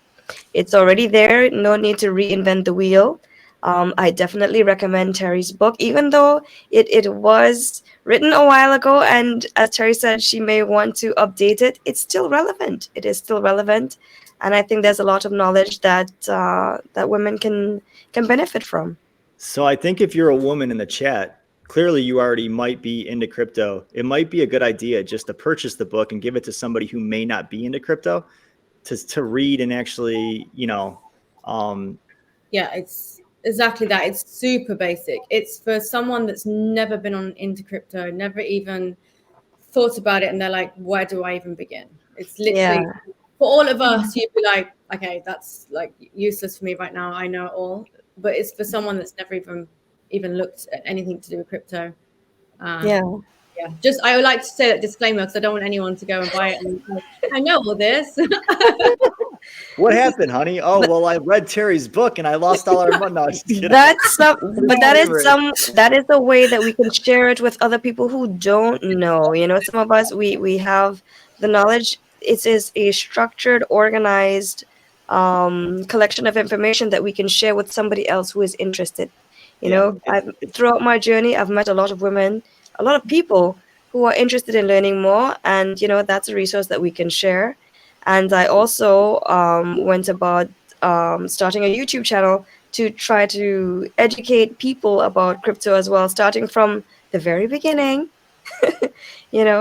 It's already there. No need to reinvent the wheel. I definitely recommend Terry's book, even though it was written a while ago, and as Terry said, she may want to update it. It's still relevant. It is still relevant, and I think there's a lot of knowledge that women can benefit from. So I think if you're a woman in the chat, clearly you already might be into crypto. It might be a good idea just to purchase the book and give it to somebody who may not be into crypto to read and actually, it's exactly that. It's super basic. It's for someone that's never been into crypto, never even thought about it, and they're like, where do I even begin? It's literally for all of us, you'd be like, okay, that's like useless for me right now. I know it all. But it's for someone that's never even looked at anything to do with crypto. Just I would like to say that disclaimer, because I don't want anyone to go and buy it and like, I know all this. What happened, honey? Oh, well, I read Terry's book and I lost all our money. No, that is a way that we can share it with other people who don't know. Some of us we have the knowledge. It is a structured, organized collection of information that we can share with somebody else who is interested. Throughout my journey, I've met a lot of women, a lot of people who are interested in learning more, and that's a resource that we can share. And I also went about starting a YouTube channel to try to educate people about crypto as well, starting from the very beginning.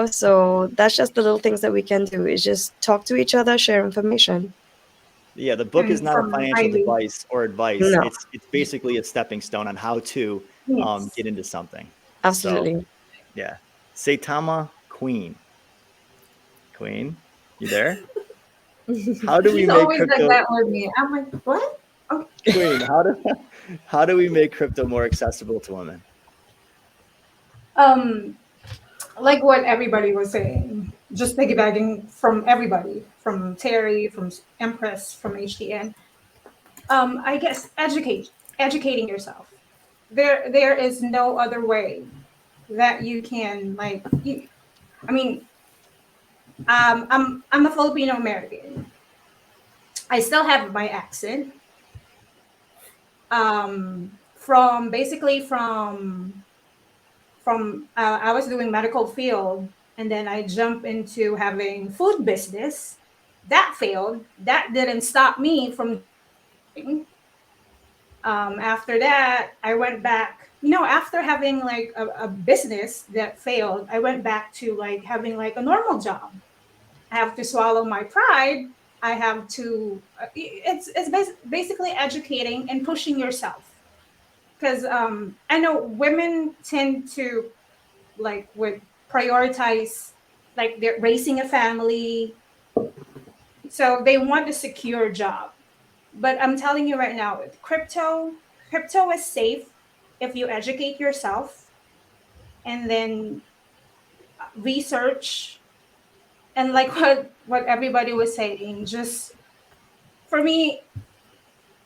So that's just the little things that we can do, is just talk to each other, share information. Yeah, the book is not a financial advice. No. It's basically a stepping stone on how to get into something. Absolutely. So, yeah. Saitama Queen, you there? How do we make crypto? Like that with me. I'm like, what? Okay. Queen, how do we make crypto more accessible to women? Like what everybody was saying, just piggybacking from everybody, from Terry, from Empress, from HTN. I guess educating yourself. There is no other way that you can I'm a Filipino American. I still have my accent. From I was doing medical field, and then I jumped into having food business, that failed. That didn't stop me from. After that, I went back. After having like a business that failed, I went back to like having like a normal job. I have to swallow my pride. I have to. It's basically educating and pushing yourself, because I know women tend to would prioritize like they're raising a family, so they want a secure job. But I'm telling you right now, with crypto is safe if you educate yourself and then research, and like what everybody was saying, just for me,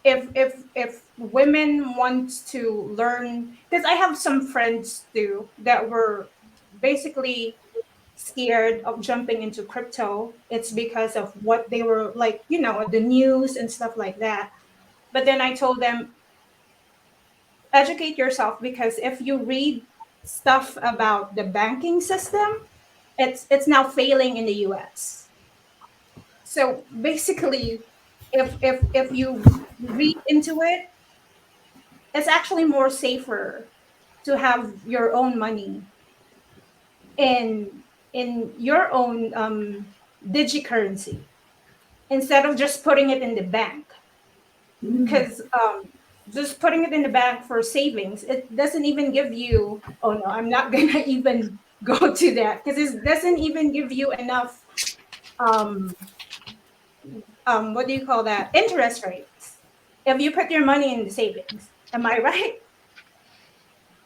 if women want to learn, because I have some friends too that were basically scared of jumping into crypto. It's because of what they were like, the news and stuff like that. But then I told them, educate yourself, because if you read stuff about the banking system, it's now failing in the US. So basically, if you read into it, it's actually more safer to have your own money in your own digicurrency, instead of just putting it in the bank. Because just putting it in the bank for savings, it doesn't even give you, oh no, I'm not gonna even go to that, because it doesn't even give you enough what do you call that, interest rates, if you put your money in the savings. Am I right?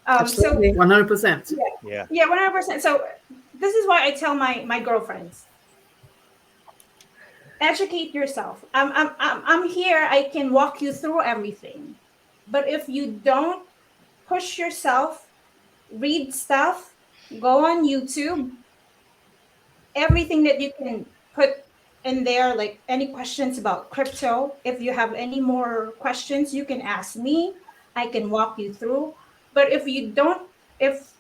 Absolutely. 100%. Yeah, 100%. So this is why I tell my girlfriends, educate yourself. I'm here. I can walk you through everything. But if you don't push yourself, read stuff, go on YouTube, everything that you can put in there, like any questions about crypto. If you have any more questions, you can ask me. I can walk you through. But if you don't, if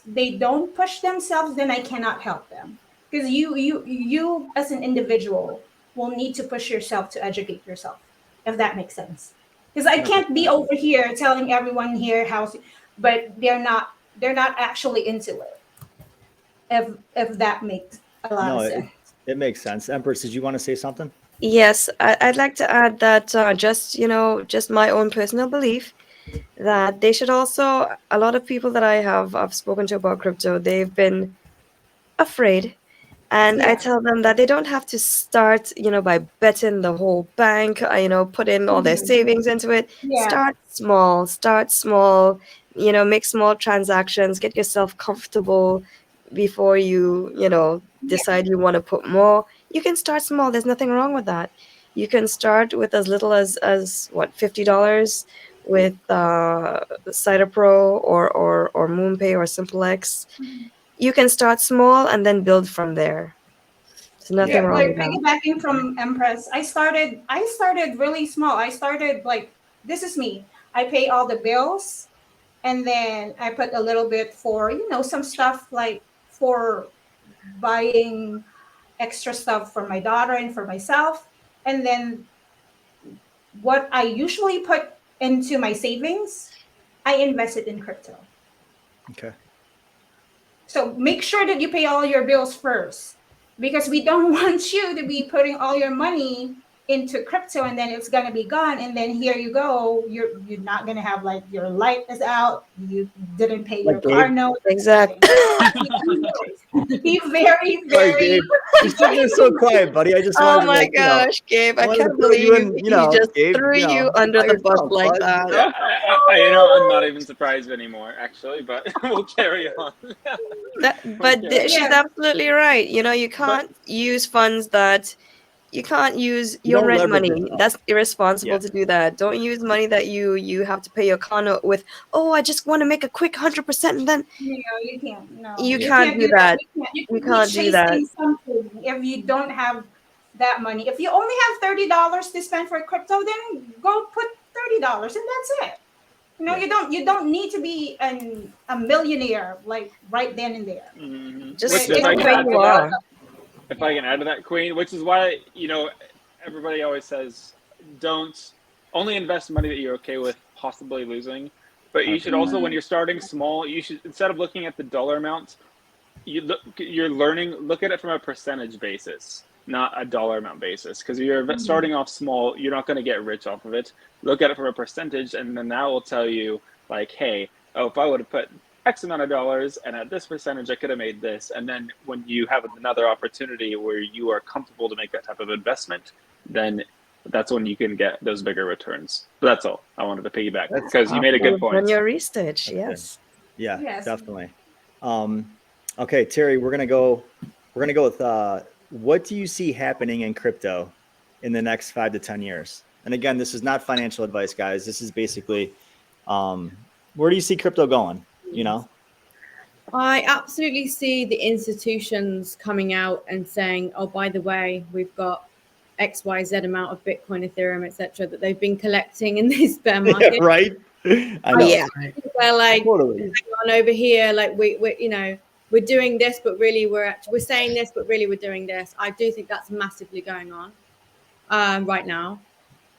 they don't push themselves, then I cannot help them. Because you as an individual will need to push yourself to educate yourself, if that makes sense. Because I can't be over here telling everyone here how, but they're not actually into it. If that makes a lot of sense. It makes sense. Empress, did you want to say something? Yes, I'd like to add that just my own personal belief, that they should also, a lot of people that I've spoken to about crypto, they've been afraid. And I tell them that they don't have to start, by betting the whole bank, put in all their savings into it. Yeah. Start small, make small transactions, get yourself comfortable before you decide you want to put more. You can start small. There's nothing wrong with that. You can start with as little as what, $50 with SaitaPro or MoonPay or SimpleX. You can start small and then build from there. There's nothing wrong with that. Piggybacking from Empress, I started really small. I started like, this is me. I pay all the bills, and then I put a little bit for some stuff, like for buying extra stuff for my daughter and for myself. And then what I usually put into my savings, I invest it in crypto. Okay. So make sure that you pay all your bills first, because we don't want you to be putting all your money into crypto and then it's gonna be gone, and then here you go, you're not gonna have, like, your light is out, you didn't pay your car note. Exactly. Be very, very. You're sitting there so quiet, buddy. I just Oh wanted my to, gosh, Gabe! I wanted to can't throw you believe in, he just Gabe, threw you under by the bus yourself, like bud. that. Yeah, I'm not even surprised anymore, actually, but we'll carry on. She's absolutely right. You can't use funds that you can't use your don't rent leverage money. yourself. That's irresponsible Yeah. to do that. Don't use money that you have to pay your car note with. Oh, I just want to make a quick 100%, and then You can't. No, you can't do that. You can't do that. chasing something if you don't have that money. If you only have $30 to spend for crypto, then go put $30, and that's it. You don't need to be a millionaire like right then and there. Mm-hmm. Just Which, if I stick can where add you to are. that, if I can add to that, Queen, which is why, everybody always says, don't only invest money that you're okay with possibly losing. But you should also, when you're starting small, you should, instead of looking at the dollar amount, look at it from a percentage basis, not a dollar amount basis. Because you're starting off small, you're not going to get rich off of it. Look at it from a percentage, and then that will tell you, like, hey, if I would have put X amount of dollars and at this percentage, I could have made this. And then when you have another opportunity where you are comfortable to make that type of investment, then that's when you can get those bigger returns. But that's all I wanted to piggyback, because you made a good point. On your research, yes. Yeah, Yes. definitely. Okay, Terri, we're gonna go with what do you see happening in crypto in the next 5 to 10 years? And again, this is not financial advice, guys. This is basically where do you see crypto going? I absolutely see the institutions coming out and saying, oh, by the way, we've got XYZ amount of Bitcoin, Ethereum, etc., that they've been collecting in this bear market. Yeah, right? I know. Yeah. They're like, Totally. hang on over here, like we're doing this, but really we're saying this, but really we're doing this. I do think that's massively going on right now.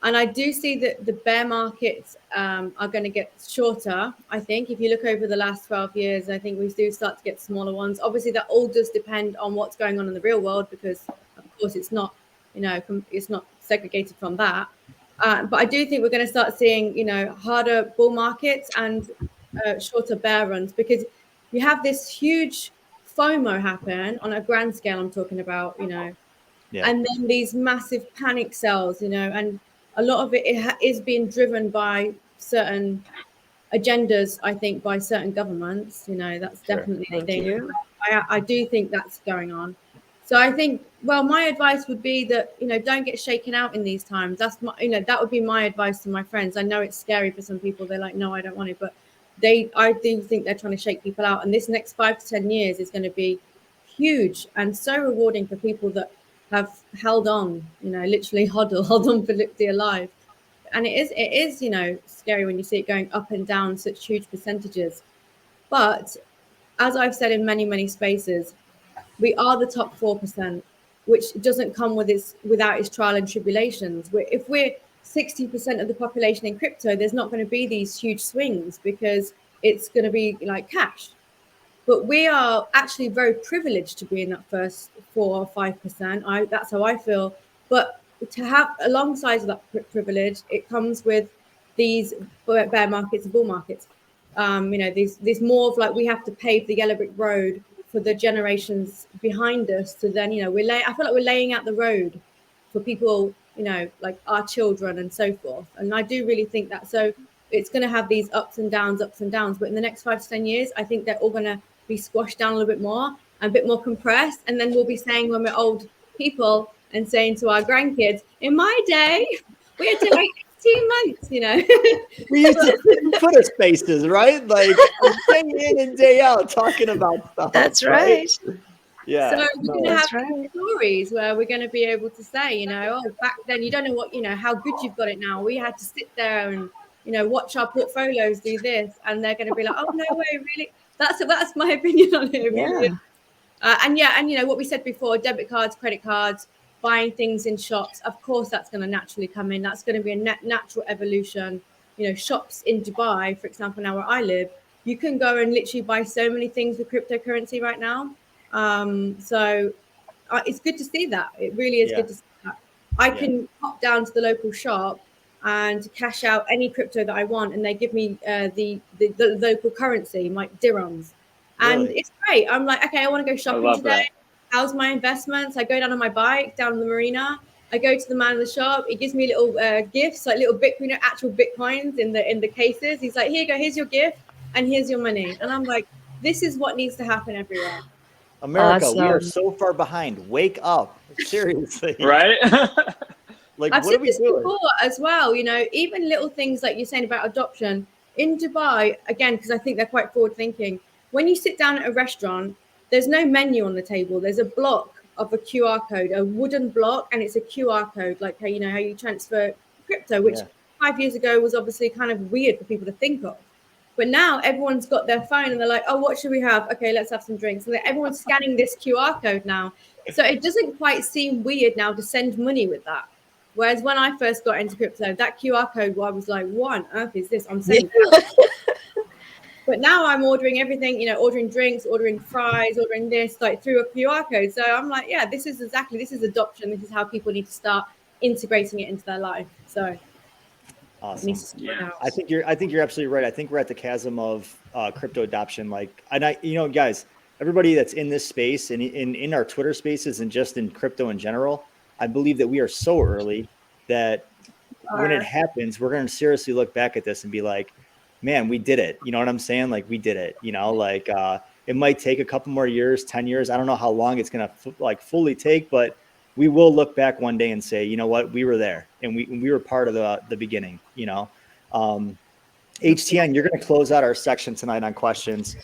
And I do see that the bear markets are going to get shorter. I think if you look over the last 12 years, I think we do start to get smaller ones. Obviously, that all does depend on what's going on in the real world, because, of course, it's not, it's not segregated from that. But I do think we're going to start seeing, harder bull markets and shorter bear runs, because you have this huge FOMO happen on a grand scale. I'm talking about, and then these massive panic sells, and a lot of it is being driven by certain agendas, I think, by certain governments. That's definitely the thing. I do think that's going on. So I think, well, my advice would be that, don't get shaken out in these times. That's my, that would be my advice to my friends. I know it's scary for some people. They're like, no, I don't want it. But I do think they're trying to shake people out. And this next 5 to 10 years is going to be huge and so rewarding for people that have held on, literally hold on for dear life. And it is, scary when you see it going up and down such huge percentages. But as I've said in many, many spaces, we are the top 4%, which doesn't come without its trial and tribulations. If we're 60% of the population in crypto, there's not going to be these huge swings, because it's going to be like cash. But we are actually very privileged to be in that first 4 or 5%. That's how I feel. But to have alongside that privilege, it comes with these bear markets and bull markets. These more of like, we have to pave the yellow brick road for the generations behind us to then, I feel like we're laying out the road for people, like our children and so forth. And I do really think that. So it's going to have these ups and downs. But in the next 5 to 10 years, I think they're all going to be squashed down a little bit more and a bit more compressed. And then we'll be saying, when we're old people, and saying to our grandkids, in my day, we had to wait 18 months, We used to sit in Twitter spaces, right? Like day in and day out talking about stuff. That's right. Yeah. So we're going to have stories where we're going to be able to say, oh, back then, you don't know what, how good you've got it now. We had to sit there and, watch our portfolios do this. And they're going to be like, oh, no way, really? That's my opinion on it. Really. And what we said before, debit cards, credit cards, buying things in shops, of course that's going to naturally come in. That's going to be a natural evolution. Shops in Dubai, for example, now where I live, you can go and literally buy so many things with cryptocurrency right now. So it's good to see that. It really is good to see that. I can pop down to the local shop and cash out any crypto that I want, and they give me the local currency, my dirhams. And it's great. I'm like, okay, I want to go shopping today. That. How's my investments? I go down on my bike, down on the marina. I go to the man in the shop. He gives me little gifts, like little Bitcoin, actual Bitcoins in the cases. He's like, here you go, here's your gift, and here's your money. And I'm like, this is what needs to happen everywhere. America, awesome. We are so far behind. Wake up. Seriously. Right? Like, I've what are we doing? Before as well, even little things like you're saying about adoption. In Dubai, again, because I think they're quite forward thinking, when you sit down at a restaurant, there's no menu on the table. There's a block of a QR code, a wooden block, and it's a QR code, like how you transfer crypto, which 5 years ago was obviously kind of weird for people to think of. But now everyone's got their phone and they're like, oh, what should we have? Okay, let's have some drinks. And everyone's scanning this QR code now. So it doesn't quite seem weird now to send money with that. Whereas when I first got into crypto, that QR code, I was like, what on earth is this? I'm sending But now I'm ordering everything, ordering drinks, ordering fries, ordering this, like through a QR code. So I'm like, yeah, this is adoption. This is how people need to start integrating it into their life. So awesome. Yeah. I think you're absolutely right. I think we're at the chasm of crypto adoption. Guys, everybody that's in this space and in our Twitter spaces and just in crypto in general, I believe that we are so early that when it happens, we're going to seriously look back at this and be like, man, we did it. You know what I'm saying? Like we did it, it might take a couple more years, 10 years. I don't know how long it's going to fully take, but we will look back one day and say, you know what, we were there and we were part of the beginning, HTN, you're going to close out our section tonight on questions.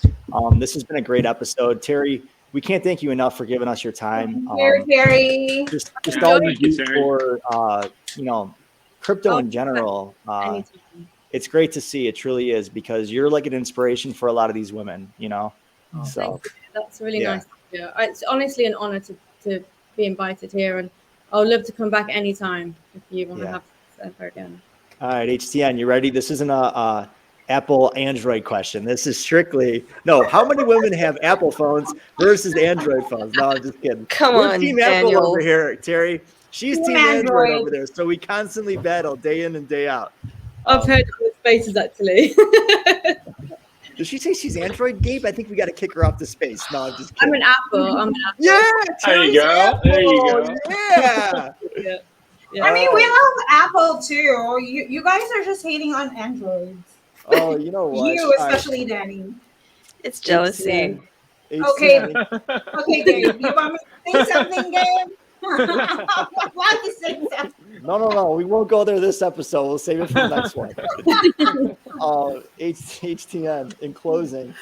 This has been a great episode. Terri, we can't thank you enough for giving us your time. Terri. Just all you do for, crypto in general. It's great to see. It truly is, because you're like an inspiration for a lot of these women, So that's really nice to hear. It's honestly an honor to be invited here, and I'll love to come back anytime if you want to have this ever again. All right, HTN, you ready? This isn't a Apple Android question. This is strictly how many women have Apple phones versus Android phones? No, I'm just kidding. We're Team Apple over here, Terri. She's Team Android over there, so we constantly battle day in and day out. I've heard of the spaces actually. Does she say she's Android, Gabe? I think we got to kick her off the space. No, I'm just kidding. I'm an Apple. Yeah, there you go. Apple. There you go. Yeah. Yeah. I mean, we love Apple too. You guys are just hating on Androids. Oh, you know what? You especially, Danny. It's jealousy. Okay, Gabe. You want me to say something, Gabe? Why you say something? No. We won't go there this episode. We'll save it for the next one. HTN, in closing,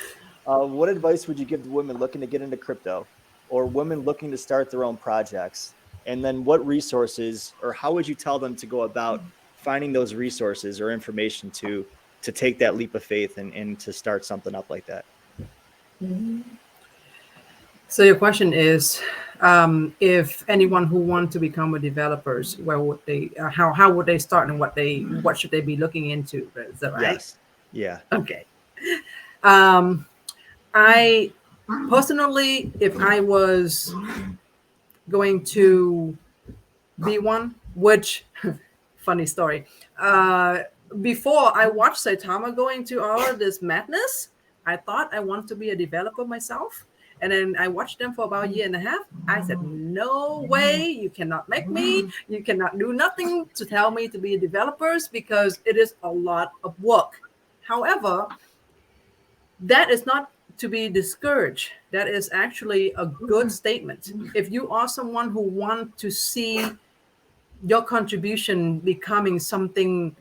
what advice would you give to women looking to get into crypto or women looking to start their own projects? And then what resources, or how would you tell them to go about finding those resources or information to take that leap of faith and to start something up like that? So your question is, if anyone who wants to become a developers, where would they? How would they start, and what should they be looking into? Is that right? Yes. Yeah. Okay. I personally, if I was going to be one, which funny story. Before I watched Saitama go into all of this madness, I thought I want to be a developer myself. And then I watched them for about a year and a half. I said, no way, you cannot make me. You cannot do nothing to tell me to be a developer, because it is a lot of work. However, that is not to be discouraged. That is actually a good statement. If you are someone who wants to see your contribution becoming something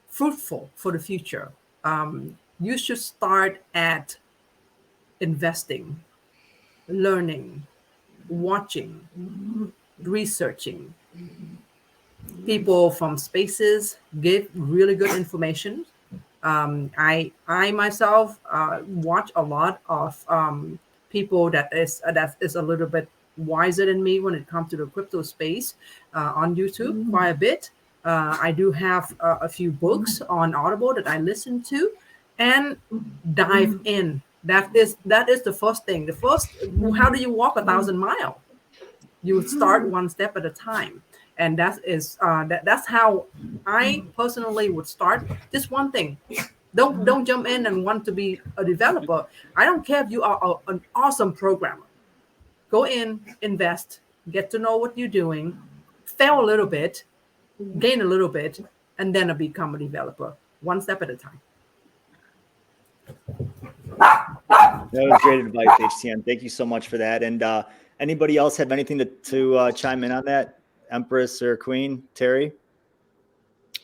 fruitful for the future, you should start at investing, learning, watching, researching. People from spaces give really good information. I myself watch a lot of people that is a little bit wiser than me when it comes to the crypto space on YouTube quite a bit. I do have a few books on Audible that I listen to and dive in. That is the first thing. How do you walk 1,000 miles? You start one step at a time. And that's how I personally would start. Just one thing. Don't jump in and want to be a developer. I don't care if you are an awesome programmer. Go in, invest, get to know what you're doing, fail a little bit, gain a little bit, and then become a developer. One step at a time. That was great advice, HTN. Thank you so much for that. And anybody else have anything to chime in on that? Empress or Queen? Terri?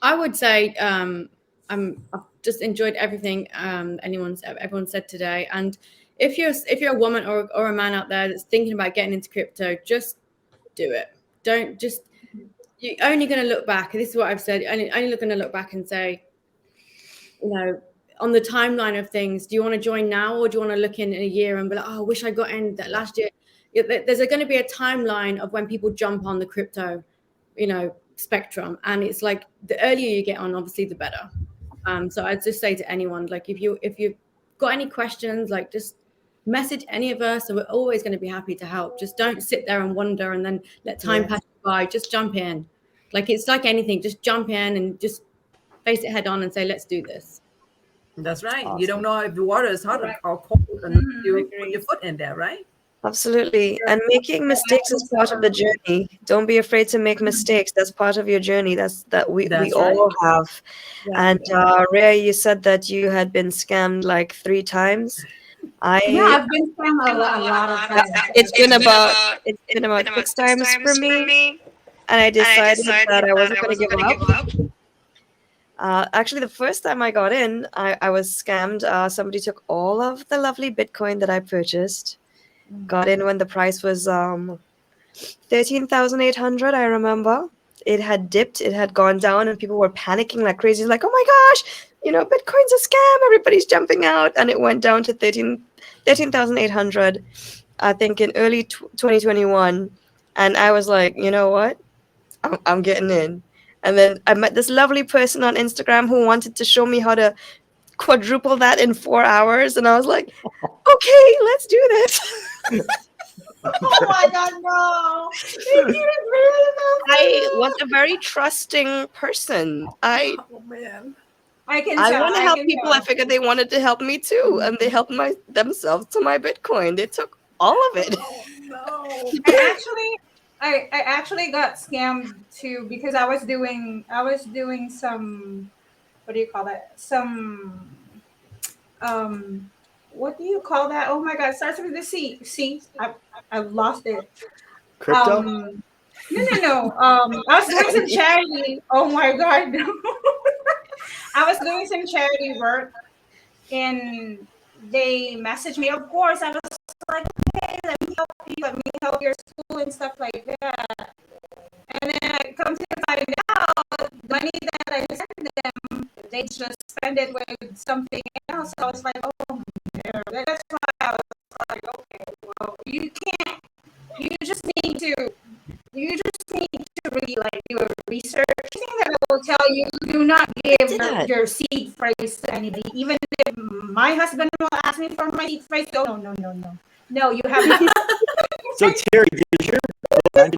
I would say I've just enjoyed everything everyone said today. And if you're a woman or a man out there that's thinking about getting into crypto, just do it. You're only going to look back. And this is what I've said. Only going to look back and say, you know, on the timeline of things, do you want to join now, or do you want to look in a year and be like, oh, I wish I got in that last year? There's going to be a timeline of when people jump on the crypto, you know, spectrum, and it's like the earlier you get on, obviously the better. So I'd just say to anyone, like, if you've got any questions, like, just message any of us, and we're always going to be happy to help. Just don't sit there and wonder and then let time pass by. Just jump in. Like, it's like anything, just jump in and just face it head on and say, let's do this. That's right. Awesome. You don't know if the water is hot or cold until you put your foot in there, right? Absolutely. And making mistakes is part of the journey. Don't be afraid to make mistakes. That's part of your journey. We all have. Yeah. And Rhea, you said that you had been scammed like 3 times. I've been scammed a lot of times. It's been about 6 times for me. And I decided that I wasn't going to give up. Actually, the first time I got in, I was scammed. Somebody took all of the lovely Bitcoin that I purchased. Got in when the price was 13,800. I remember it had dipped, it had gone down, and people were panicking like crazy. Like, oh my gosh, you know, Bitcoin's a scam. Everybody's jumping out, and it went down to 13,800. I think in early 2021, and I was like, you know what, I'm getting in. And then I met this lovely person on Instagram who wanted to show me how to quadruple that in 4 hours, and I was like, okay, let's do this. Oh my God, no! I was a very trusting person. Oh man, I want to help people. I figured they wanted to help me too, and they helped themselves to my Bitcoin. They took all of it. oh no! I actually got scammed too, because I was doing some, what do you call that? Some what do you call that? Oh my God, it starts with the C. See, I've lost it. Crypto? No. I was doing some charity. Oh my God. I was doing some charity work, and they messaged me. Of course, I was like, hey, let me help your school and stuff like that. And then I come to find out, the money that I sent them, they just spend it with something else. I was like, oh, no. That's why I was like, okay, well, you just need to really like do a research. I think that I will tell you, do not give your seed phrase to anybody. Even if my husband will ask me for my seed phrase, no. No, you have not. So Terri, did your as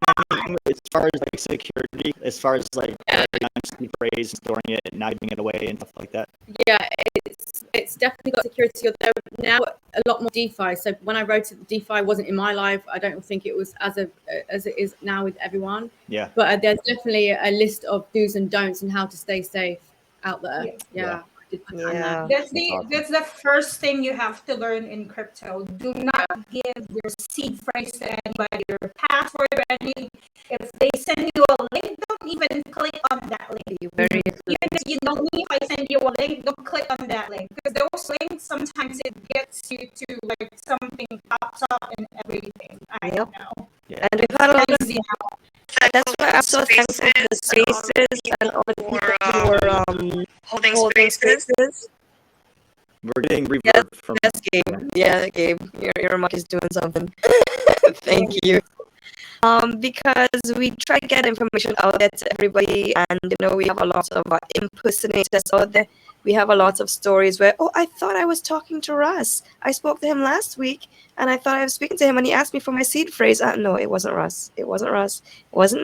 far as like security, as far as like phrase, storing it, not giving it away, and stuff like that? Yeah, it's definitely got security. There now a lot more DeFi. So when I wrote it, DeFi wasn't in my life. I don't think it was as it is now with everyone. Yeah. But there's definitely a list of do's and don'ts and how to stay safe out there. Yeah. That's the first thing you have to learn in crypto. Do not give your seed phrase to anybody, your password, or anything. If they send you a link, don't even click on that link. Even if you don't need, if I send you a link, don't click on that link, because those links sometimes it gets you to like something pops up and everything. I don't know. Yeah. And we've had a lot of that's why I'm so thankful for the spaces and all the people who were holding spaces. We're getting reverb from Gabe. Yeah, Gabe, your mic is doing something. Thank you. Because we try to get information out there to everybody, and we have a lot of impersonators out there. We have a lot of stories where, I thought I was talking to Russ. I spoke to him last week, and I thought I was speaking to him, and he asked me for my seed phrase. No, it wasn't Russ. It wasn't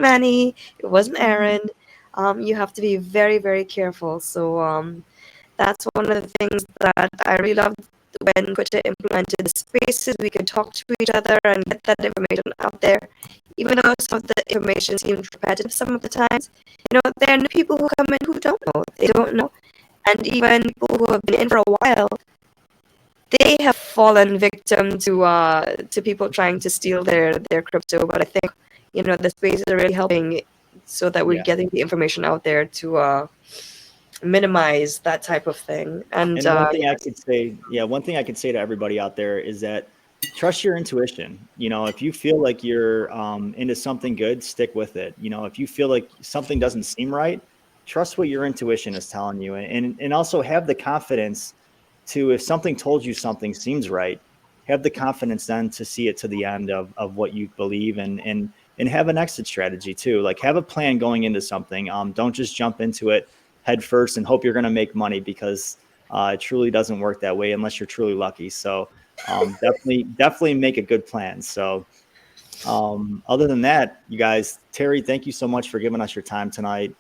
Manny. It wasn't Aaron. You have to be very, very careful. So that's one of the things that I really loved when Twitter implemented the spaces. We could talk to each other and get that information out there. Even though some of the information seems repetitive some of the times, there are new people who come in who don't know. They don't know. And even people who have been in for a while, they have fallen victim to people trying to steal their crypto. But I think, the spaces are really helping so that we're getting the information out there to minimize that type of thing. And one thing I could say to everybody out there is that trust your intuition. If you feel like you're into something good, stick with it. If you feel like something doesn't seem right, trust what your intuition is telling you, and also have the confidence to, if something told you something seems right, have the confidence then to see it to the end of what you believe, and have an exit strategy too. Like, have a plan going into something. Don't just jump into it head first and hope you're going to make money, because it truly doesn't work that way unless you're truly lucky. So definitely make a good plan. So other than that, you guys, Terri, thank you so much for giving us your time tonight.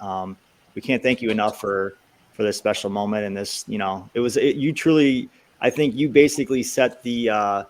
We can't thank you enough for this special moment. And this, you truly, I think you basically set the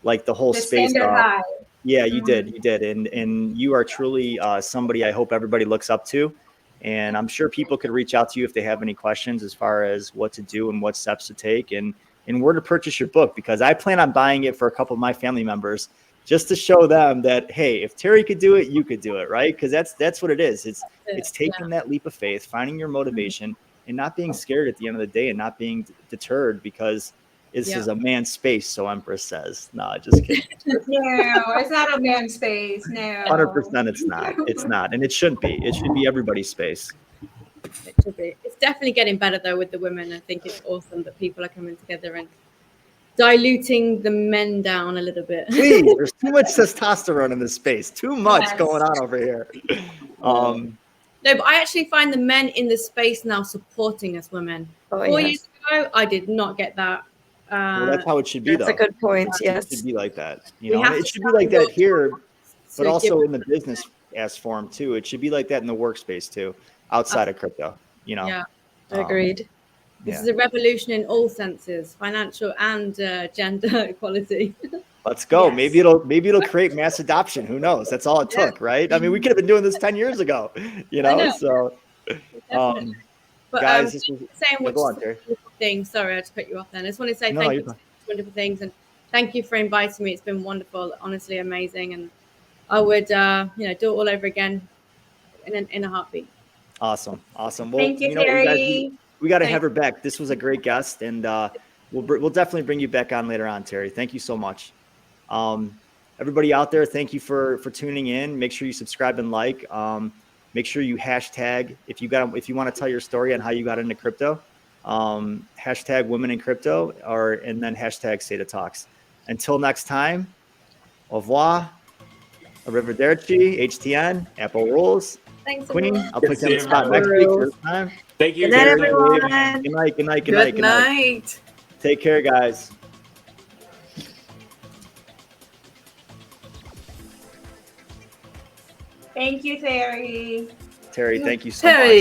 like the whole The space standard up. high. Yeah, you did. And you are truly somebody I hope everybody looks up to. And I'm sure people could reach out to you if they have any questions as far as what to do and what steps to take, and where to purchase your book, because I plan on buying it for a couple of my family members, just to show them that, hey, if Terri could do it, you could do it, right? Because that's what it is. It's taking that leap of faith, finding your motivation, and not being scared at the end of the day, and not being deterred because this is a man's space, so Empress says. No, just kidding. No, it's not a man's space. No, 100% it's not. It's not, and it shouldn't be. It should be everybody's space. It should be. It's definitely getting better though with the women. I think it's awesome that people are coming together and diluting the men down a little bit. Please, there's too much testosterone in this space. Too much going on over here. No, but I actually find the men in the space now supporting us women. 4 years ago, I did not get that. Well, that's how it should be, That's a good point. Yes. It should be like that. It should be like that here, but also in the business as form too. It should be like that in the workspace too, outside of crypto. Yeah, agreed. This is a revolution in all senses, financial and gender equality. Let's go. Yes. Maybe it'll create mass adoption. Who knows? That's all it took, right? I mean, we could have been doing this 10 years ago, know. So, But guys, this was saying go on, Terri. things. Sorry, I just cut you off then. I just want to say No, thank you're you for fine. wonderful things, and thank you for inviting me. It's been wonderful, honestly amazing, and I would do it all over again in a heartbeat. Awesome. Well, Thank you, what, Terri. guys, we got to have her back. This was a great guest, and we'll definitely bring you back on later on, Terri. Thank you so much. Everybody out there, thank you for tuning in. Make sure you subscribe and like. Make sure you hashtag if you want to tell your story on how you got into crypto. Hashtag women in crypto, and then hashtag SaitaTalks. Until next time, au revoir, arrivederci, HTN, Apple rules. Thanks, Queen, everyone. I'll put you on the spot next week for this time. Thank you. Good night, Terri. everyone. Good night. Good night. Take care, guys. Thank you, Terri. Terri, thank you so much. Terri.